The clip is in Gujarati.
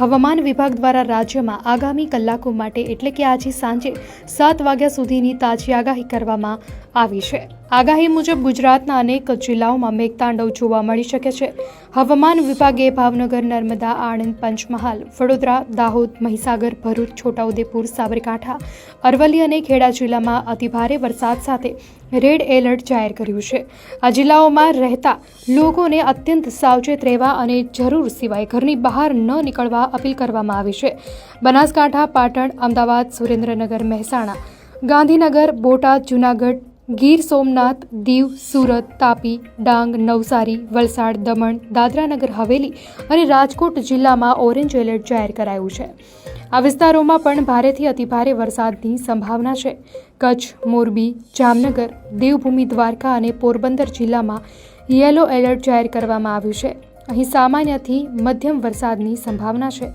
હવામાન વિભાગ દ્વારા રાજ્યમાં આગામી કલાકો માટે એટલે કે આજે સાંજે 7 વાગ્યા સુધીની તાજી આગાહી કરવામાં આવી છે। આગાહી મુજબ ગુજરાતના અનેક જિલ્લાઓમાં મેઘતાંડવ જોવા મળી શકે છે। હવામાન વિભાગે ભાવનગર, નર્મદા, આણંદ, પંચમહાલ, વડોદરા, દાહોદ, મહીસાગર, ભરૂચ, છોટાઉદેપુર, સાબરકાંઠા, અરવલ્લી અને ખેડા જિલ્લામાં અતિભારે વરસાદ સાથે રેડ એલર્ટ જાહેર કર્યું છે। આ જિલ્લાઓમાં રહેતા લોકોને અત્યંત સાવચેત રહેવા અને જરૂર સિવાય ઘરની બહાર ન નીકળવા અપીલ કરવામાં આવી છે। બનાસકાંઠા, પાટણ, અમદાવાદ, સુરેન્દ્રનગર, મહેસાણા, ગાંધીનગર, બોટાદ, જૂનાગઢ, ગીર સોમનાથ, દીવ, સુરત, તાપી, ડાંગ, નવસારી, વલસાડ, દમણ, દાદરા નગર હવેલી અને રાજકોટ જિલ્લામાં ઓરેન્જ એલર્ટ જાહેર કરાયું છે। આ વિસ્તારોમાં પણ ભારેથી અતિભારે વરસાદની સંભાવના છે। કચ્છ, મોરબી, જામનગર, દેવભૂમિ દ્વારકા અને પોરબંદર જિલ્લામાં યલો એલર્ટ જાહેર કરવામાં આવ્યું છે। અહીં સામાન્યથી મધ્યમ વરસાદની સંભાવના છે।